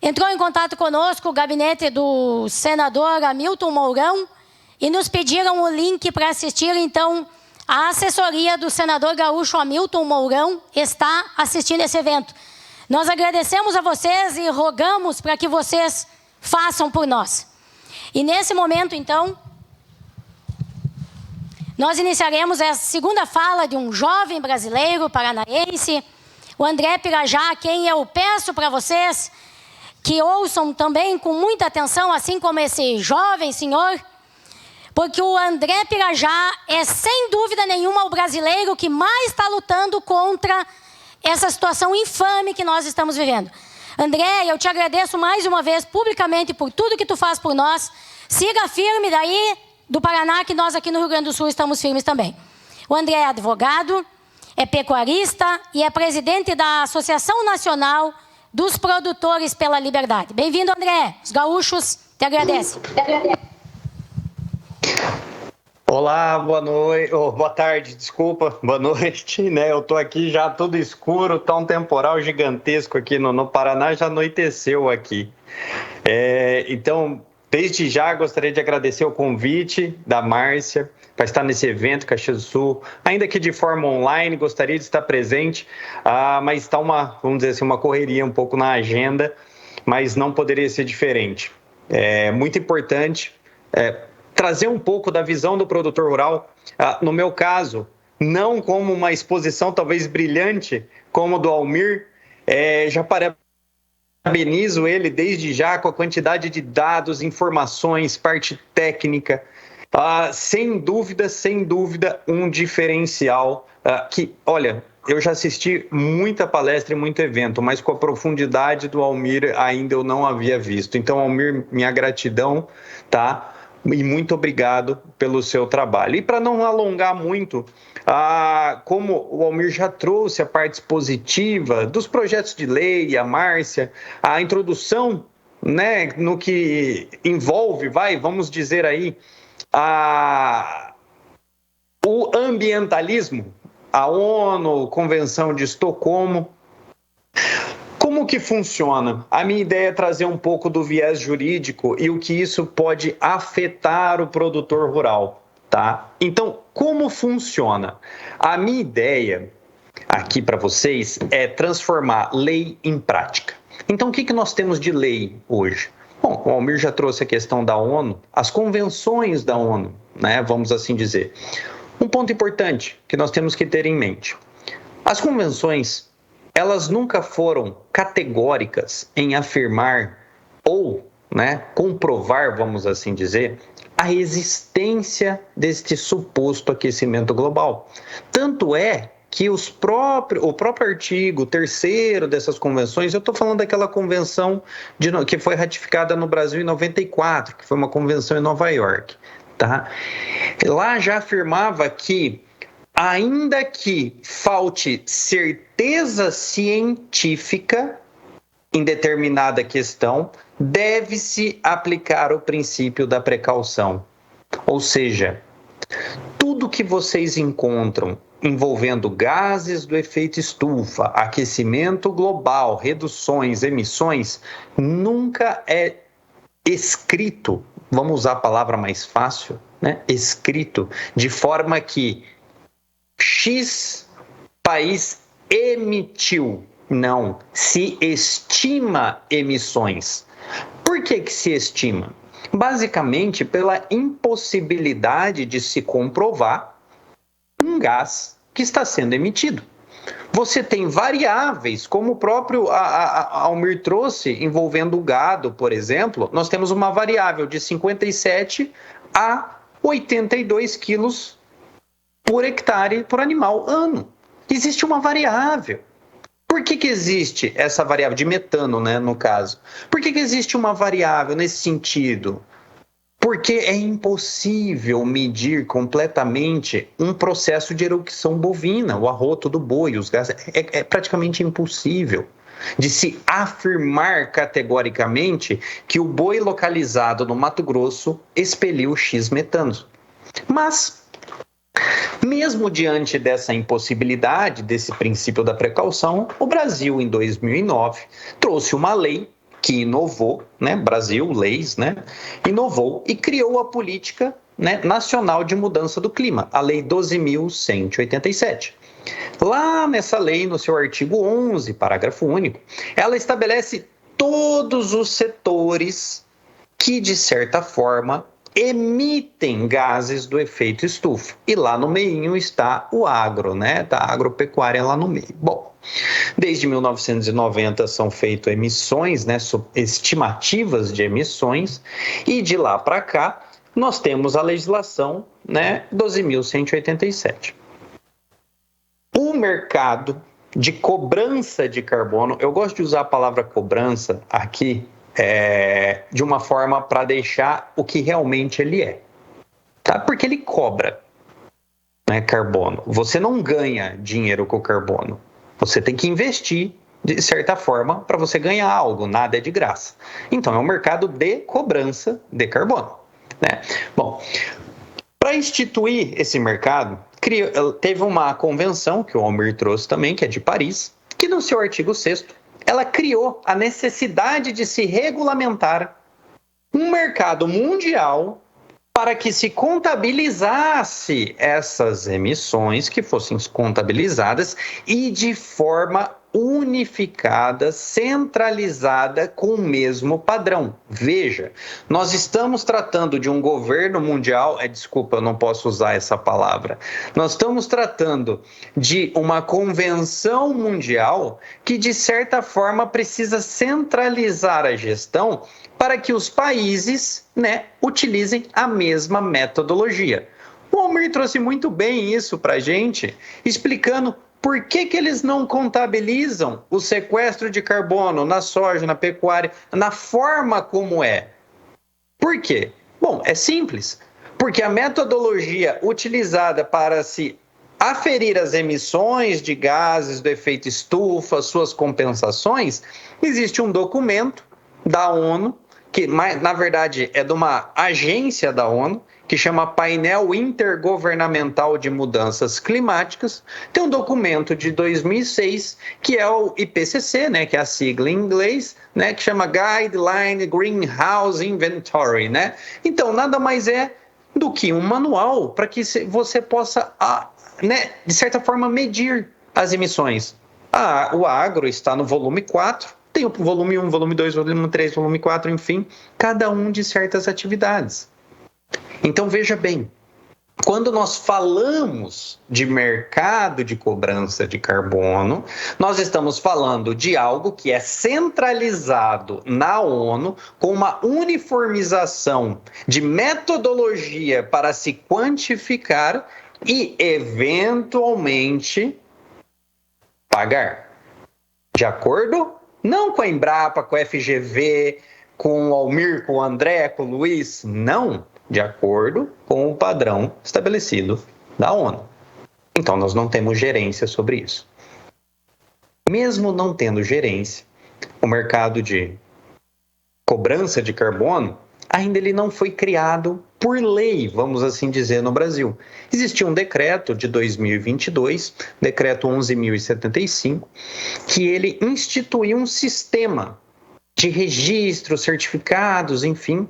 Entrou em contato conosco o gabinete do senador Hamilton Mourão e nos pediram o link para assistir. Então, a assessoria do senador gaúcho Hamilton Mourão está assistindo esse evento. Nós agradecemos a vocês e rogamos para que vocês façam por nós. E nesse momento, então, nós iniciaremos a segunda fala de um jovem brasileiro paranaense, o André Pirajá, a quem eu peço para vocês que ouçam também com muita atenção, assim como esse jovem senhor, porque o André Pirajá é, sem dúvida nenhuma, o brasileiro que mais está lutando contra essa situação infame que nós estamos vivendo. André, eu te agradeço mais uma vez publicamente por tudo que tu faz por nós. Siga firme daí do Paraná, que nós aqui no Rio Grande do Sul estamos firmes também. O André é advogado, é pecuarista e é presidente da Associação Nacional dos Produtores pela Liberdade. Bem-vindo, André. Os gaúchos te agradecem. Olá, boa noite, boa tarde, desculpa, boa noite, né? Eu tô aqui já tudo escuro, tá um temporal gigantesco aqui no Paraná, já anoiteceu aqui. Então, desde já gostaria de agradecer o convite da Márcia para estar nesse evento Caxias do Sul, ainda que de forma online, gostaria de estar presente, mas está vamos dizer assim, uma correria um pouco na agenda, mas não poderia ser diferente. É muito importante trazer um pouco da visão do produtor rural, no meu caso, não como uma exposição talvez brilhante, como do Almir, já parabenizo ele desde já com a quantidade de dados, informações, parte técnica, sem dúvida, um diferencial que, olha, eu já assisti muita palestra e muito evento, mas com a profundidade do Almir ainda eu não havia visto. Então, Almir, minha gratidão, tá? E muito obrigado pelo seu trabalho. E para não alongar muito, como o Almir já trouxe a parte expositiva dos projetos de lei, a Márcia, a introdução, né, no que envolve, vamos dizer aí, o ambientalismo, a ONU, Convenção de Estocolmo. Como que funciona? A minha ideia é trazer um pouco do viés jurídico e o que isso pode afetar o produtor rural, tá? Então, como funciona? A minha ideia aqui para vocês é transformar lei em prática. Então, o que nós temos de lei hoje? Bom, o Almir já trouxe a questão da ONU, as convenções da ONU, né? Vamos assim dizer. Um ponto importante que nós temos que ter em mente. As convenções, elas nunca foram categóricas em afirmar ou, né, comprovar, vamos assim dizer, a existência deste suposto aquecimento global. Tanto é que o próprio artigo 3º dessas convenções, eu estou falando daquela convenção que foi ratificada no Brasil em 94, que foi uma convenção em Nova York, tá? Lá já afirmava que, ainda que falte certeza científica em determinada questão, deve-se aplicar o princípio da precaução. Ou seja, tudo que vocês encontram envolvendo gases do efeito estufa, aquecimento global, reduções, emissões, nunca é escrito, vamos usar a palavra mais fácil, né? Escrito, de forma que X país emitiu. Não, se estima emissões. Por que se estima? Basicamente pela impossibilidade de se comprovar um gás que está sendo emitido. Você tem variáveis, como o próprio Almir trouxe, envolvendo o gado, por exemplo. Nós temos uma variável de 57 a 82 quilos por hectare por animal ano. Existe uma variável. Por que existe essa variável de metano, né, no caso? Por que existe uma variável nesse sentido? Porque é impossível medir completamente um processo de erucção bovina, o arroto do boi, os gases. É praticamente impossível de se afirmar categoricamente que o boi localizado no Mato Grosso expeliu X metanos. Mas, mesmo diante dessa impossibilidade, desse princípio da precaução, o Brasil, em 2009, trouxe uma lei que inovou, né, Brasil, leis, né, inovou e criou a política, né, nacional de mudança do clima, a Lei 12.187. Lá nessa lei, no seu artigo 11, parágrafo único, ela estabelece todos os setores que, de certa forma, emitem gases do efeito estufa. E lá no meio está o agro, né? Tá a agropecuária lá no meio. Bom, desde 1990 são feitas emissões, né? Estimativas de emissões, e de lá para cá nós temos a legislação, né? 12.187. O mercado de cobrança de carbono, eu gosto de usar a palavra cobrança aqui, de uma forma para deixar o que realmente ele é, tá? Porque ele cobra, né, carbono. Você não ganha dinheiro com o carbono. Você tem que investir de certa forma para você ganhar algo. Nada é de graça. Então é um mercado de cobrança de carbono, né? Bom, para instituir esse mercado, teve uma convenção que o Almir trouxe também, que é de Paris, que no seu artigo 6º ela criou a necessidade de se regulamentar um mercado mundial para que se contabilizasse essas emissões, que fossem contabilizadas e de forma unificada, centralizada, com o mesmo padrão. Veja, nós estamos tratando de um governo mundial, desculpa, eu não posso usar essa palavra, nós estamos tratando de uma convenção mundial que, de certa forma, precisa centralizar a gestão para que os países, né, utilizem a mesma metodologia. O Almir trouxe muito bem isso para a gente, explicando por que eles não contabilizam o sequestro de carbono na soja, na pecuária, na forma como é. Por quê? Bom, é simples. Porque a metodologia utilizada para se aferir as emissões de gases do efeito estufa, suas compensações, existe um documento da ONU, que na verdade é de uma agência da ONU, que chama Painel Intergovernamental de Mudanças Climáticas. Tem um documento de 2006, que é o IPCC, né, que é a sigla em inglês, né, que chama Guideline Greenhouse Inventory, né? Então, nada mais é do que um manual para que você possa, né, de certa forma, medir as emissões. O agro está no volume 4, tem o volume 1, volume 2, volume 3, volume 4, enfim, cada um de certas atividades. Então, veja bem, quando nós falamos de mercado de cobrança de carbono, nós estamos falando de algo que é centralizado na ONU, com uma uniformização de metodologia para se quantificar e, eventualmente, pagar. De acordo? Não com a Embrapa, com a FGV, com o Almir, com o André, com o Luiz, não. De acordo com o padrão estabelecido da ONU. Então, nós não temos gerência sobre isso. Mesmo não tendo gerência, o mercado de cobrança de carbono, ainda ele não foi criado por lei, vamos assim dizer, no Brasil. Existia um decreto de 2022, decreto 11.075, que ele instituiu um sistema de registro, certificados, enfim.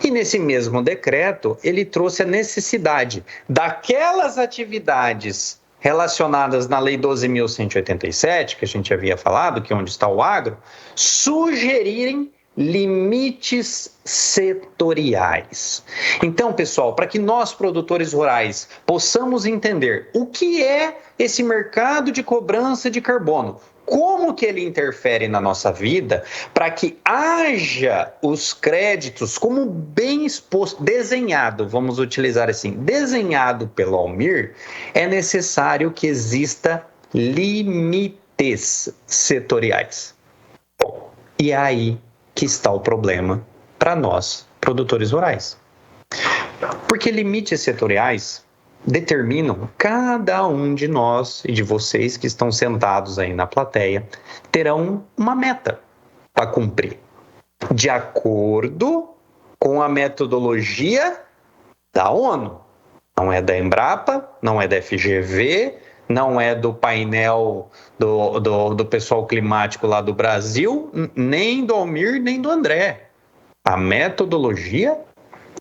E nesse mesmo decreto, ele trouxe a necessidade daquelas atividades relacionadas na Lei 12.187, que a gente havia falado, que é onde está o agro, sugerirem limites setoriais. Então, pessoal, para que nós, produtores rurais, possamos entender o que é esse mercado de cobrança de carbono, como que ele interfere na nossa vida, para que haja os créditos, como bem exposto, desenhado, vamos utilizar assim, desenhado pelo Almir, é necessário que exista limites setoriais. Bom, e é aí que está o problema para nós, produtores rurais. Porque limites setoriais determinam cada um de nós e de vocês que estão sentados aí na plateia terão uma meta para cumprir, de acordo com a metodologia da ONU. Não é da Embrapa, não é da FGV, não é do painel do pessoal climático lá do Brasil, nem do Almir, nem do André. A metodologia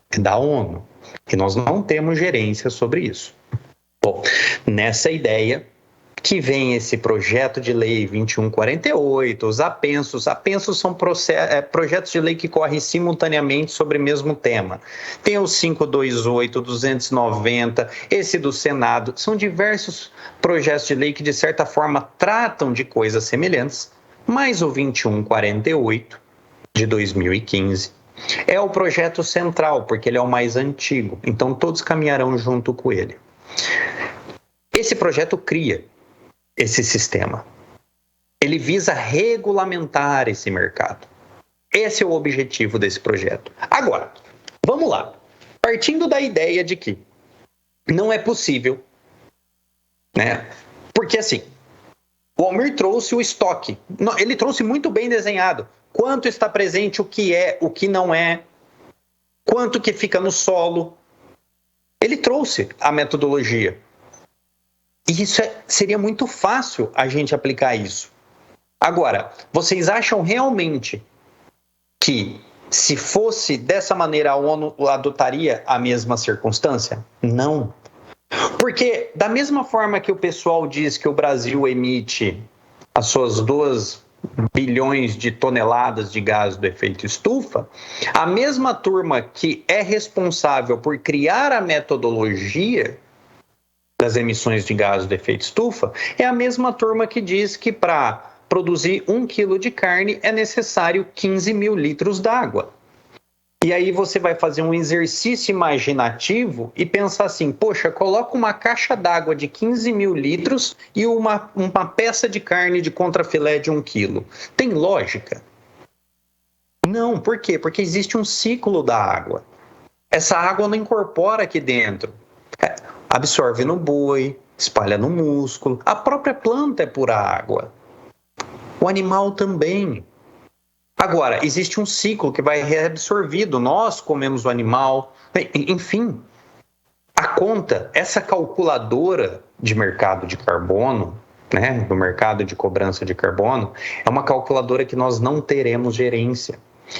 é da ONU, e nós não temos gerência sobre isso. Bom, nessa ideia que vem esse projeto de lei 2148, os apensos. Apensos são projetos de lei que correm simultaneamente sobre o mesmo tema. Tem o 528, 290, esse do Senado. São diversos projetos de lei que, de certa forma, tratam de coisas semelhantes, mas o 2148, de 2015, é o projeto central, porque ele é o mais antigo. Então, todos caminharão junto com ele. Esse projeto cria esse sistema. Ele visa regulamentar esse mercado. Esse é o objetivo desse projeto. Agora, vamos lá. Partindo da ideia de que não é possível, né? Porque assim, o Almir trouxe o estoque. Ele trouxe muito bem desenhado. Quanto está presente, o que é, o que não é, quanto que fica no solo. Ele trouxe a metodologia. E isso seria muito fácil a gente aplicar isso. Agora, vocês acham realmente que, se fosse dessa maneira, a ONU adotaria a mesma circunstância? Não. Porque, da mesma forma que o pessoal diz que o Brasil emite as suas 2 bilhões de toneladas de gás do efeito estufa, a mesma turma que é responsável por criar a metodologia das emissões de gases do efeito estufa é a mesma turma que diz que para produzir 1 quilo de carne é necessário 15 mil litros d'água. E aí você vai fazer um exercício imaginativo e pensar assim, poxa, coloca uma caixa d'água de 15 mil litros e uma peça de carne de contrafilé de 1 quilo. Tem lógica? Não, por quê? Porque existe um ciclo da água. Essa água não incorpora aqui dentro. Absorve no boi, espalha no músculo. A própria planta é pura água. O animal também. Agora, existe um ciclo que vai reabsorvido. Nós comemos o animal. Enfim, a conta, essa calculadora de mercado de carbono, né, do mercado de cobrança de carbono, é uma calculadora que nós não teremos gerência.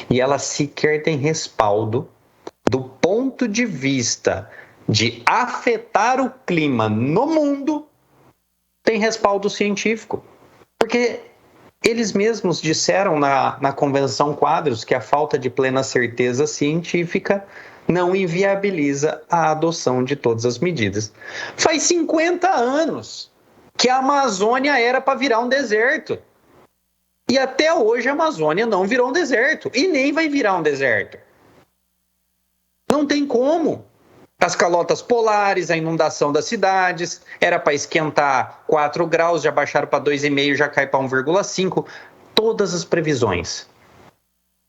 E ela sequer tem respaldo do ponto de vista de afetar o clima no mundo, tem respaldo científico. Porque eles mesmos disseram na Convenção Quadros que a falta de plena certeza científica não inviabiliza a adoção de todas as medidas. Faz 50 anos que a Amazônia era para virar um deserto. E até hoje a Amazônia não virou um deserto. E nem vai virar um deserto. Não tem como. As calotas polares, a inundação das cidades, era para esquentar 4 graus, já baixaram para 2,5, já cai para 1,5. Todas as previsões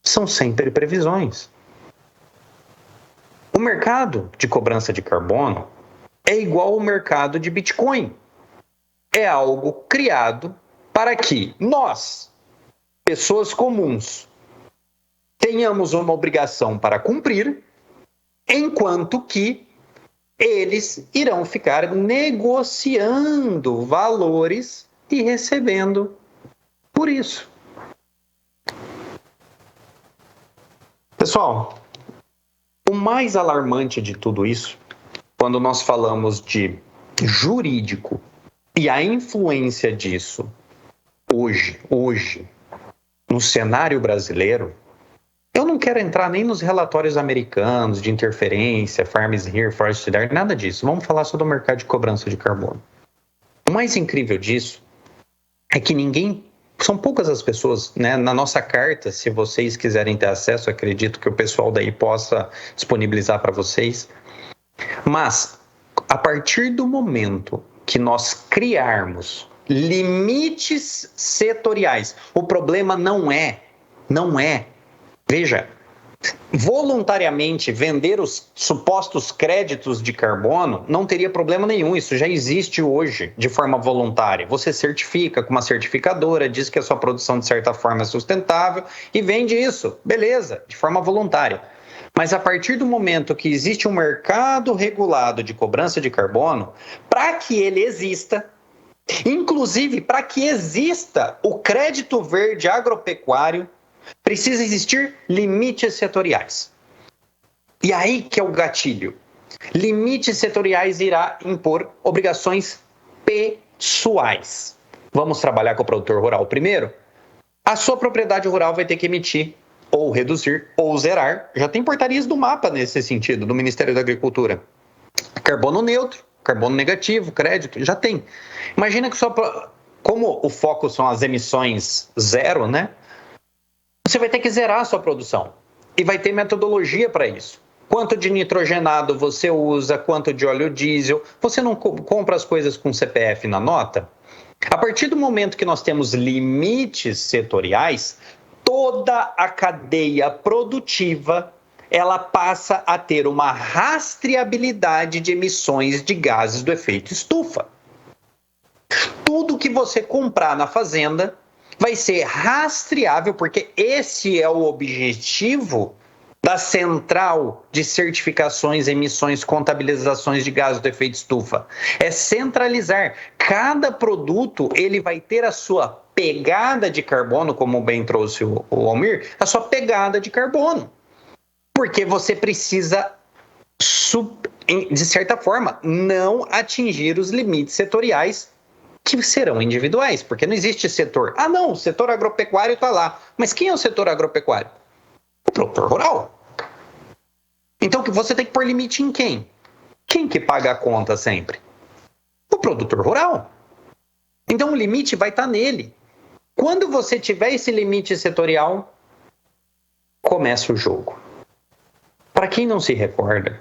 são sempre previsões. O mercado de cobrança de carbono é igual ao mercado de Bitcoin. É algo criado para que nós, pessoas comuns, tenhamos uma obrigação para cumprir, enquanto que eles irão ficar negociando valores e recebendo por isso. Pessoal, o mais alarmante de tudo isso, quando nós falamos de jurídico e a influência disso hoje, no cenário brasileiro, eu não quero entrar nem nos relatórios americanos de interferência, farms here, forest there, nada disso. Vamos falar só do mercado de cobrança de carbono. O mais incrível disso é que são poucas as pessoas, né? Na nossa carta, se vocês quiserem ter acesso, acredito que o pessoal daí possa disponibilizar para vocês. Mas, a partir do momento que nós criarmos limites setoriais, o problema não é, veja, voluntariamente vender os supostos créditos de carbono não teria problema nenhum, isso já existe hoje de forma voluntária. Você certifica com uma certificadora, diz que a sua produção de certa forma é sustentável e vende isso, beleza, de forma voluntária. Mas a partir do momento que existe um mercado regulado de cobrança de carbono, para que ele exista, Inclusive, para que exista o crédito verde agropecuário, precisa existir limites setoriais. E aí que é o gatilho. Limites setoriais irá impor obrigações pessoais. Vamos trabalhar com o produtor rural primeiro? A sua propriedade rural vai ter que emitir, ou reduzir, ou zerar. Já tem portarias do mapa nesse sentido, do Ministério da Agricultura. Carbono neutro, carbono negativo, crédito, já tem. Imagina que como o foco são as emissões zero, né? Você vai ter que zerar a sua produção. E vai ter metodologia para isso. Quanto de nitrogenado você usa, quanto de óleo diesel. Você não compra as coisas com CPF na nota? A partir do momento que nós temos limites setoriais, toda a cadeia produtiva ela passa a ter uma rastreabilidade de emissões de gases do efeito estufa. Tudo que você comprar na fazenda vai ser rastreável, porque esse é o objetivo da central de certificações, emissões, contabilizações de gases do efeito estufa. É centralizar. Cada produto ele vai ter a sua pegada de carbono, como bem trouxe o Almir, a sua pegada de carbono. Porque você precisa, de certa forma, não atingir os limites setoriais que serão individuais, porque não existe setor. Ah, não, o setor agropecuário está lá. Mas quem é o setor agropecuário? O produtor rural. Então você tem que pôr limite em quem? Quem que paga a conta sempre? O produtor rural. Então o limite vai estar nele. Quando você tiver esse limite setorial, começa o jogo. Para quem não se recorda,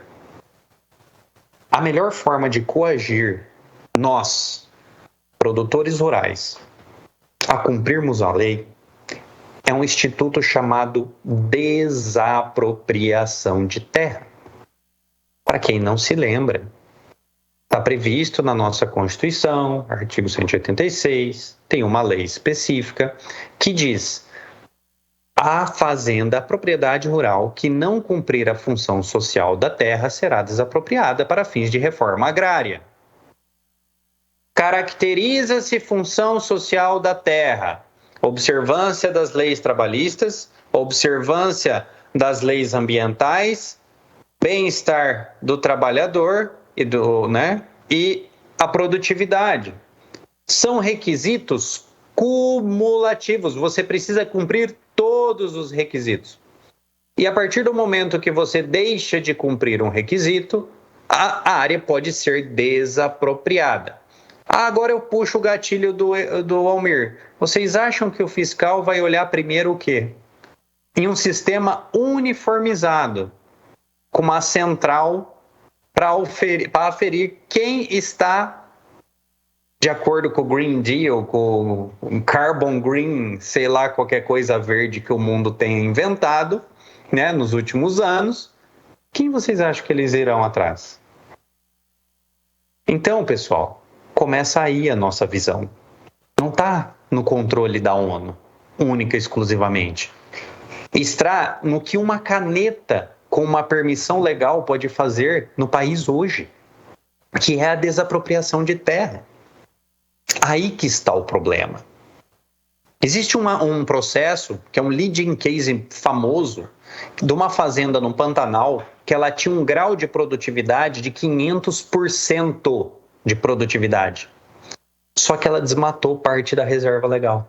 a melhor forma de coagir nós, produtores rurais, a cumprirmos a lei é um instituto chamado desapropriação de terra. Para quem não se lembra, está previsto na nossa Constituição, artigo 186, tem uma lei específica que diz: a fazenda, a propriedade rural que não cumprir a função social da terra será desapropriada para fins de reforma agrária. Caracteriza-se função social da terra: observância das leis trabalhistas, observância das leis ambientais, bem-estar do trabalhador e a produtividade. São requisitos cumulativos, você precisa cumprir todos os requisitos. E a partir do momento que você deixa de cumprir um requisito, a área pode ser desapropriada. Agora eu puxo o gatilho do Almir. Vocês acham que o fiscal vai olhar primeiro o quê? Em um sistema uniformizado, com uma central para aferir quem está de acordo com o Green Deal, com o Carbon Green, sei lá, qualquer coisa verde que o mundo tenha inventado, né, nos últimos anos. Quem vocês acham que eles irão atrás? Então, pessoal, começa aí a nossa visão. Não está no controle da ONU, única e exclusivamente. Está no que uma caneta com uma permissão legal pode fazer no país hoje, que é a desapropriação de terra. Aí que está o problema. Existe um processo, que é um leading case famoso, de uma fazenda no Pantanal, que ela tinha um grau de produtividade de 500% de produtividade. Só que ela desmatou parte da reserva legal.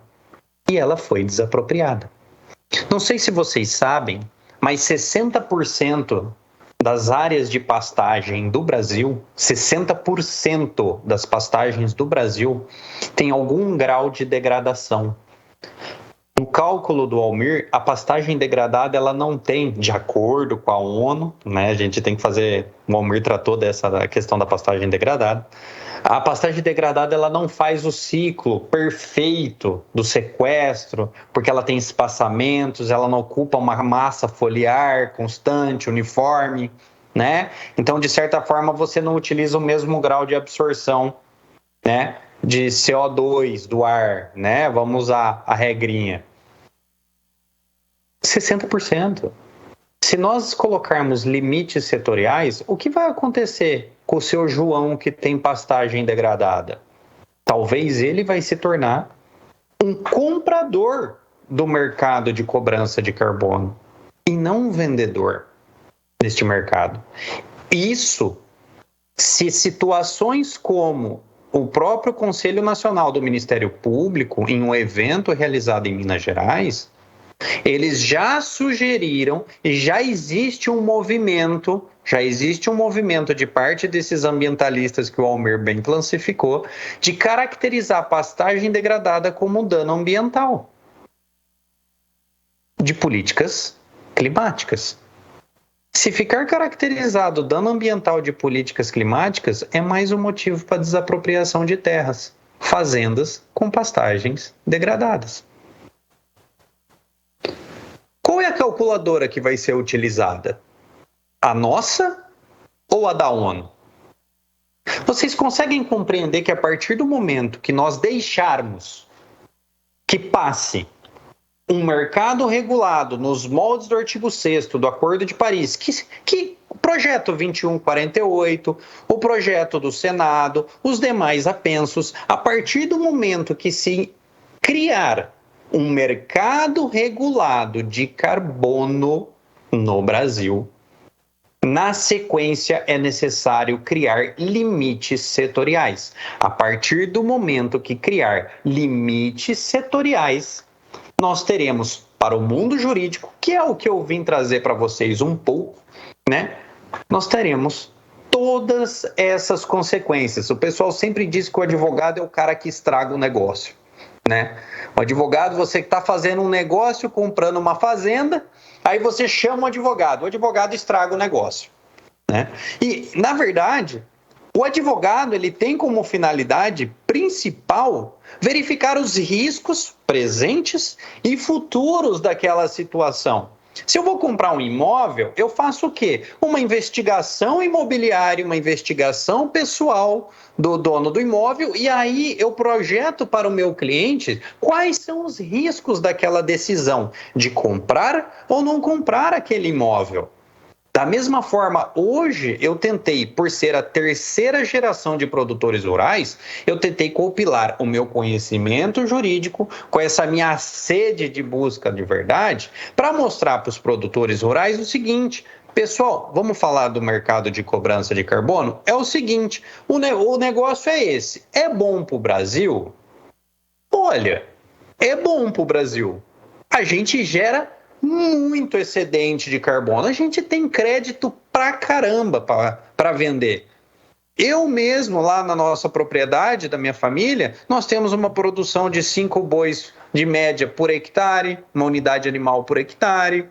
E ela foi desapropriada. Não sei se vocês sabem, mas 60% das áreas de pastagem do Brasil, 60% das pastagens do Brasil tem algum grau de degradação. No cálculo do Almir, a pastagem degradada ela não tem, de acordo com a ONU, né? A gente tem que fazer, o Almir tratou dessa questão da pastagem degradada. A pastagem degradada ela não faz o ciclo perfeito do sequestro, porque ela tem espaçamentos, ela não ocupa uma massa foliar constante, uniforme, né? Então, de certa forma, você não utiliza o mesmo grau de absorção, né, de CO2 do ar, né? Vamos usar a regrinha. 60%. Se nós colocarmos limites setoriais, o que vai acontecer com o seu João que tem pastagem degradada? Talvez ele vai se tornar um comprador do mercado de cobrança de carbono e não um vendedor neste mercado. Isso, se situações como o próprio Conselho Nacional do Ministério Público, em um evento realizado em Minas Gerais, eles já sugeriram e já existe um movimento de parte desses ambientalistas que o Almir bem classificou, de caracterizar a pastagem degradada como dano ambiental de políticas climáticas. Se ficar caracterizado dano ambiental de políticas climáticas, é mais um motivo para desapropriação de terras, fazendas com pastagens degradadas. Qual é a calculadora que vai ser utilizada? A nossa ou a da ONU? Vocês conseguem compreender que a partir do momento que nós deixarmos que passe um mercado regulado nos moldes do artigo 6º do Acordo de Paris, que o projeto 2148, o projeto do Senado, os demais apensos, a partir do momento que se criar um mercado regulado de carbono no Brasil, na sequência é necessário criar limites setoriais. A partir do momento que criar limites setoriais, nós teremos para o mundo jurídico, que é o que eu vim trazer para vocês um pouco, né? Nós teremos todas essas consequências. O pessoal sempre diz que o advogado é o cara que estraga o negócio, né? O advogado, você que está fazendo um negócio, comprando uma fazenda, aí você chama o advogado estraga o negócio, né? E, na verdade, o advogado ele tem como finalidade principal verificar os riscos presentes e futuros daquela situação. Se eu vou comprar um imóvel, eu faço o quê? Uma investigação imobiliária, uma investigação pessoal do dono do imóvel, e aí eu projeto para o meu cliente quais são os riscos daquela decisão de comprar ou não comprar aquele imóvel. Da mesma forma, hoje eu tentei, por ser a terceira geração de produtores rurais, eu tentei compilar o meu conhecimento jurídico com essa minha sede de busca de verdade para mostrar para os produtores rurais o seguinte: pessoal, vamos falar do mercado de cobrança de carbono? É o seguinte, o negócio é esse. É bom para o Brasil? Olha, é bom para o Brasil. A gente gera muito excedente de carbono. A gente tem crédito pra caramba para vender. Eu mesmo, lá na nossa propriedade da minha família, nós temos uma produção de 5 bois de média por hectare, uma unidade animal por hectare.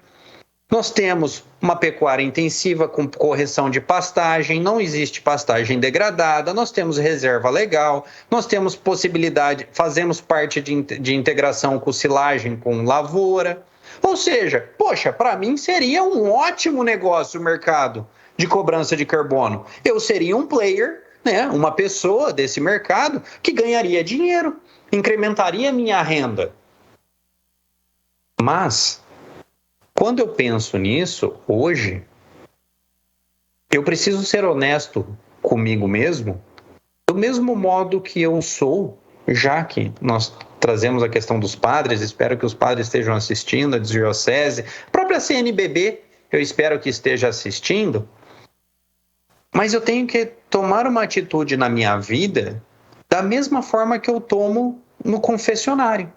Nós temos uma pecuária intensiva com correção de pastagem, não existe pastagem degradada, nós temos reserva legal, nós temos possibilidade, fazemos parte de integração com silagem, com lavoura. Ou seja, poxa, para mim seria um ótimo negócio o mercado de cobrança de carbono. Eu seria um player, né, uma pessoa desse mercado que ganharia dinheiro, incrementaria minha renda. Mas, quando eu penso nisso, hoje, eu preciso ser honesto comigo mesmo, do mesmo modo que eu sou, já que nós trazemos a questão dos padres, espero que os padres estejam assistindo, a diocese, a própria CNBB, eu espero que esteja assistindo, mas eu tenho que tomar uma atitude na minha vida da mesma forma que eu tomo no confessionário.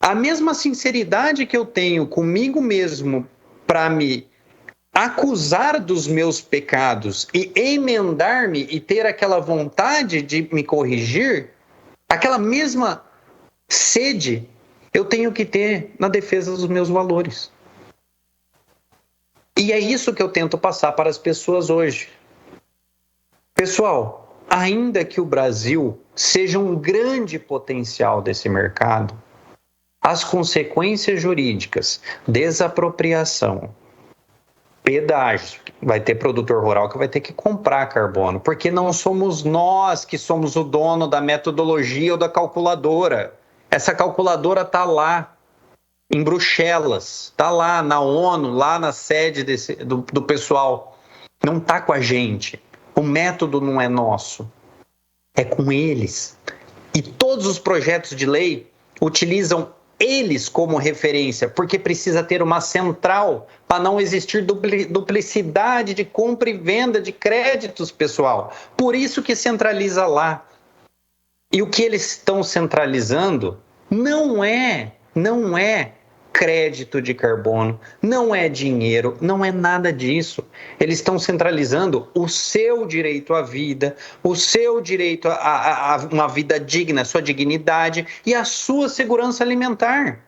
A mesma sinceridade que eu tenho comigo mesmo para me acusar dos meus pecados e emendar-me e ter aquela vontade de me corrigir, aquela mesma sede eu tenho que ter na defesa dos meus valores. E é isso que eu tento passar para as pessoas hoje. Pessoal, ainda que o Brasil seja um grande potencial desse mercado, as consequências jurídicas, desapropriação, pedágio, vai ter produtor rural que vai ter que comprar carbono, porque não somos nós que somos o dono da metodologia ou da calculadora. Essa calculadora está lá, em Bruxelas, está lá na ONU, lá na sede do pessoal. Não está com a gente. O método não é nosso. é com eles. E todos os projetos de lei utilizam eles como referência, porque precisa ter uma central para não existir duplicidade de compra e venda de créditos, pessoal. Por isso que centraliza lá. E o que eles estão centralizando não é crédito de carbono, não é dinheiro, não é nada disso. Eles estão centralizando o seu direito à vida, o seu direito a uma vida digna, a sua dignidade e a sua segurança alimentar.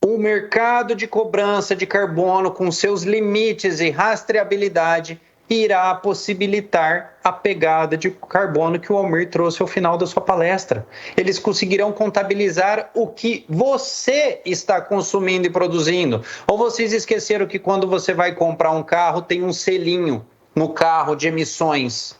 O mercado de cobrança de carbono, com seus limites e rastreabilidade, irá possibilitar a pegada de carbono que o Almir trouxe ao final da sua palestra. Eles conseguirão contabilizar o que você está consumindo e produzindo. Ou vocês esqueceram que quando você vai comprar um carro, tem um selinho no carro de emissões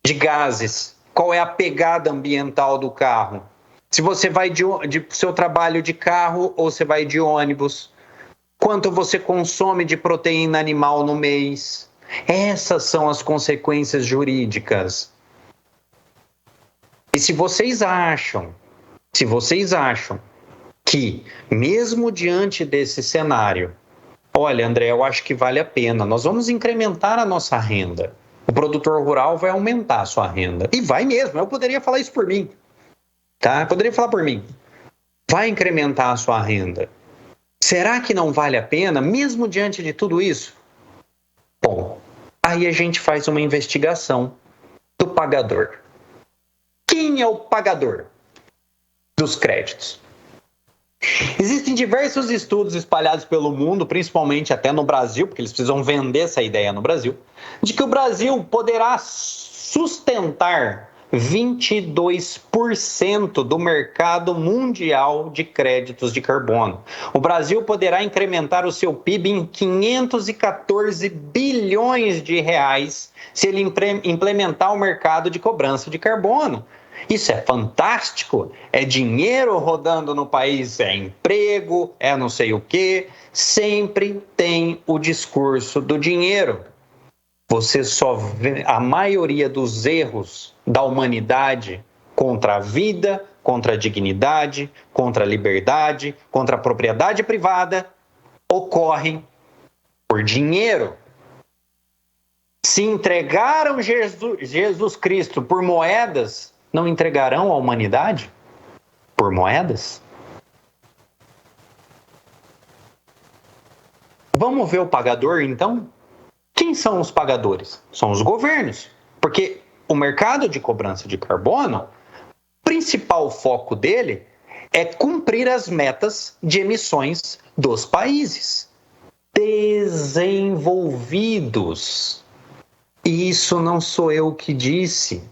de gases? Qual é a pegada ambiental do carro? Se você vai de seu trabalho de carro ou você vai de ônibus? Quanto você consome de proteína animal no mês? Essas são as consequências jurídicas. E se vocês acham que, mesmo diante desse cenário, olha, André, eu acho que vale a pena, nós vamos incrementar a nossa renda. O produtor rural vai aumentar a sua renda. E vai mesmo, eu poderia falar isso por mim. Tá? Eu poderia falar por mim. Vai incrementar a sua renda. Será que não vale a pena, mesmo diante de tudo isso? Bom, aí a gente faz uma investigação do pagador. Quem é o pagador dos créditos? Existem diversos estudos espalhados pelo mundo, principalmente até no Brasil, porque eles precisam vender essa ideia no Brasil, de que o Brasil poderá sustentar 22% do mercado mundial de créditos de carbono. O Brasil poderá incrementar o seu PIB em 514 bilhões de reais se ele implementar o mercado de cobrança de carbono. Isso é fantástico, é dinheiro rodando no país, é emprego, é não sei o quê. Sempre tem o discurso do dinheiro. Você só vê a maioria dos erros da humanidade contra a vida, contra a dignidade, contra a liberdade, contra a propriedade privada, ocorrem por dinheiro. Se entregaram Jesus Cristo por moedas, não entregarão a humanidade por moedas? Vamos ver o pagador, então? Quem são os pagadores? São os governos, porque o mercado de cobrança de carbono, o principal foco dele é cumprir as metas de emissões dos países desenvolvidos. E isso não sou eu que disse.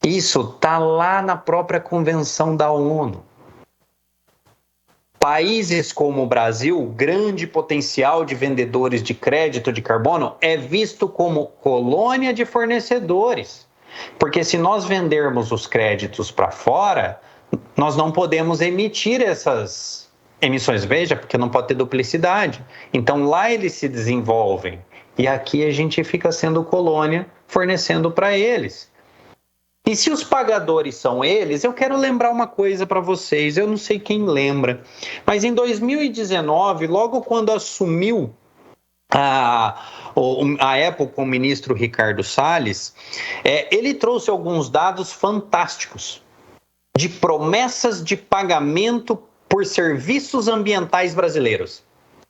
Isso está lá na própria Convenção da ONU. Países como o Brasil, grande potencial de vendedores de crédito de carbono, é visto como colônia de fornecedores. Porque se nós vendermos os créditos para fora, nós não podemos emitir essas emissões. Veja, porque não pode ter duplicidade. Então lá eles se desenvolvem. E aqui a gente fica sendo colônia, fornecendo para eles. E se os pagadores são eles, eu quero lembrar uma coisa para vocês, eu não sei quem lembra, mas em 2019, logo quando assumiu a Apple com o ministro Ricardo Salles, ele trouxe alguns dados fantásticos de promessas de pagamento por serviços ambientais brasileiros.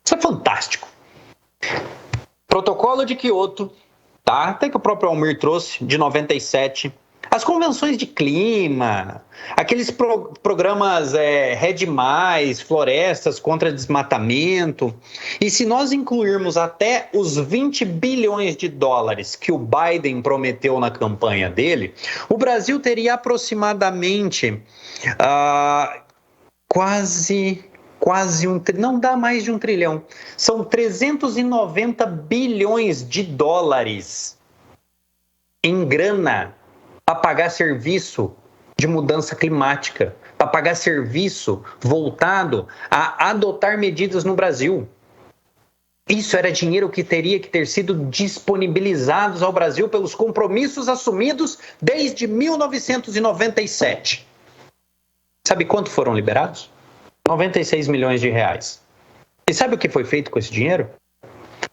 Isso é fantástico. Protocolo de Quioto, tá? Até que o próprio Almir trouxe, de 97. As convenções de clima, aqueles programas REDD+, florestas contra desmatamento. E se nós incluirmos até os 20 bilhões de dólares que o Biden prometeu na campanha dele, o Brasil teria aproximadamente quase não dá mais de 1 trilhão. São 390 bilhões de dólares em grana para pagar serviço de mudança climática, para pagar serviço voltado a adotar medidas no Brasil. Isso era dinheiro que teria que ter sido disponibilizados ao Brasil pelos compromissos assumidos desde 1997. Sabe quanto foram liberados? 96 milhões de reais. E sabe o que foi feito com esse dinheiro?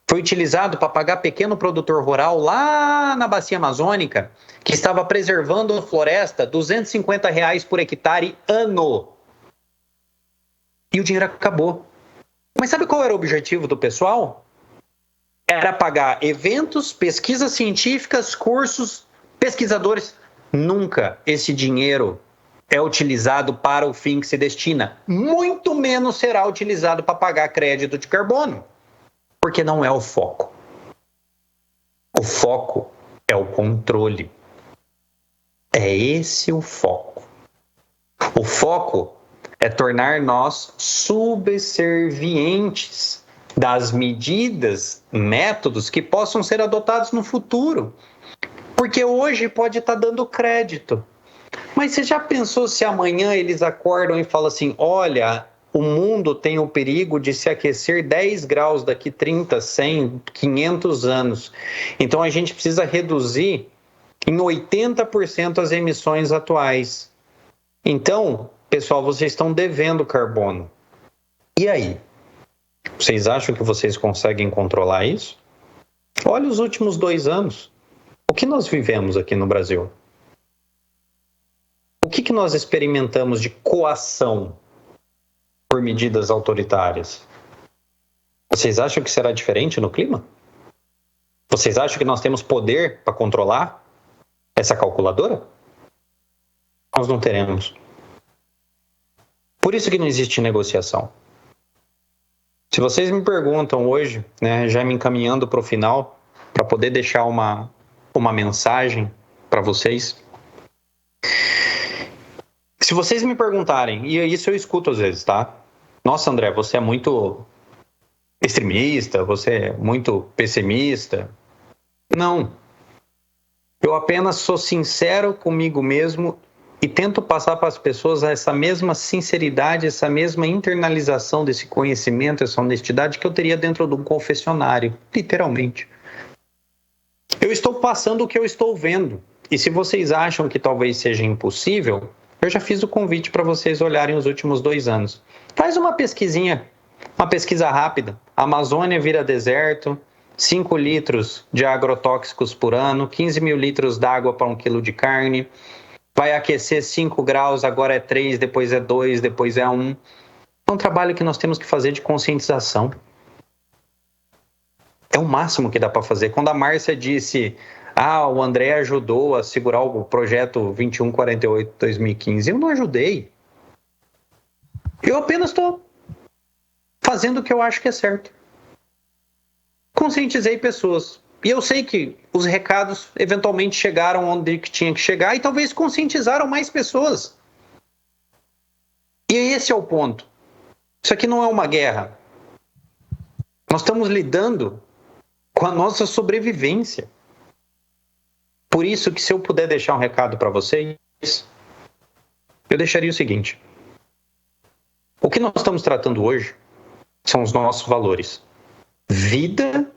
Foi utilizado para pagar pequeno produtor rural lá na bacia amazônica, que estava preservando a floresta, R$250 por hectare ano. E o dinheiro acabou. Mas sabe qual era o objetivo do pessoal? Era pagar eventos, pesquisas científicas, cursos, pesquisadores. Nunca esse dinheiro é utilizado para o fim que se destina. Muito menos será utilizado para pagar crédito de carbono. Porque não é o foco. O foco é o controle. É esse o foco. O foco é tornar nós subservientes das medidas, métodos que possam ser adotados no futuro. Porque hoje pode estar dando crédito. Mas você já pensou se amanhã eles acordam e falam assim, olha, o mundo tem o perigo de se aquecer 10 graus daqui 30, 100, 500 anos. Então a gente precisa reduzir em 80% as emissões atuais. Então, pessoal, vocês estão devendo carbono. E aí? Vocês acham que vocês conseguem controlar isso? Olha os últimos 2 anos. O que nós vivemos aqui no Brasil? O que nós experimentamos de coação por medidas autoritárias? Vocês acham que será diferente no clima? Vocês acham que nós temos poder para controlar essa calculadora? Nós não teremos. Por isso que não existe negociação. Se vocês me perguntam hoje, né, já me encaminhando para o final, para poder deixar uma mensagem para vocês. Se vocês me perguntarem, e isso eu escuto às vezes, tá? Nossa, André, você é muito extremista, você é muito pessimista. Não. Eu apenas sou sincero comigo mesmo e tento passar para as pessoas essa mesma sinceridade, essa mesma internalização desse conhecimento, essa honestidade que eu teria dentro de um confessionário, literalmente. Eu estou passando o que eu estou vendo. E se vocês acham que talvez seja impossível, eu já fiz o convite para vocês olharem os últimos 2 anos. Faz uma pesquisinha, uma pesquisa rápida. A Amazônia vira deserto, 5 litros de agrotóxicos por ano, 15 mil litros d'água para 1 quilo de carne, vai aquecer 5 graus, agora é 3, depois é 2, depois é 1. É um trabalho que nós temos que fazer de conscientização. É o máximo que dá para fazer. Quando a Márcia disse, o André ajudou a segurar o projeto 2148-2015, eu não ajudei. Eu apenas estou fazendo o que eu acho que é certo. Conscientizei pessoas. E eu sei que os recados eventualmente chegaram onde que tinha que chegar e talvez conscientizaram mais pessoas. E esse é o ponto. Isso aqui não é uma guerra. Nós estamos lidando com a nossa sobrevivência. Por isso que se eu puder deixar um recado para vocês, eu deixaria o seguinte. O que nós estamos tratando hoje são os nossos valores. Vida,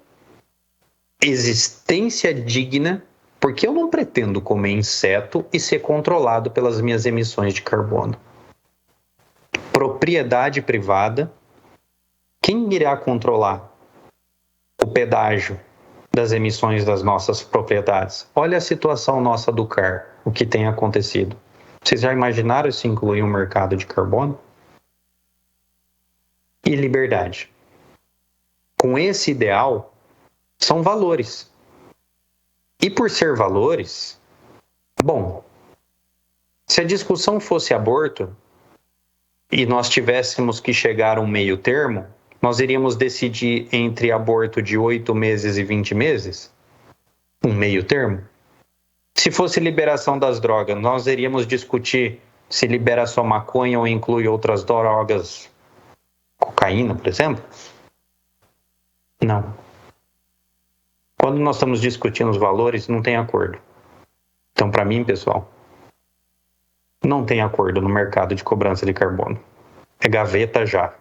existência digna, porque eu não pretendo comer inseto e ser controlado pelas minhas emissões de carbono. Propriedade privada, quem irá controlar o pedágio das emissões das nossas propriedades? Olha a situação nossa do CAR, o que tem acontecido. Vocês já imaginaram se incluir um mercado de carbono? E liberdade. Com esse ideal, são valores. E por ser valores, bom, se a discussão fosse aborto e nós tivéssemos que chegar a um meio termo, nós iríamos decidir entre aborto de 8 meses e 20 meses? Um meio termo? Se fosse liberação das drogas, nós iríamos discutir se libera só maconha ou inclui outras drogas, cocaína, por exemplo? Não. Quando nós estamos discutindo os valores, não tem acordo. Então, para mim, pessoal, não tem acordo no mercado de cobrança de carbono. É gaveta já.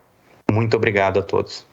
Muito obrigado a todos.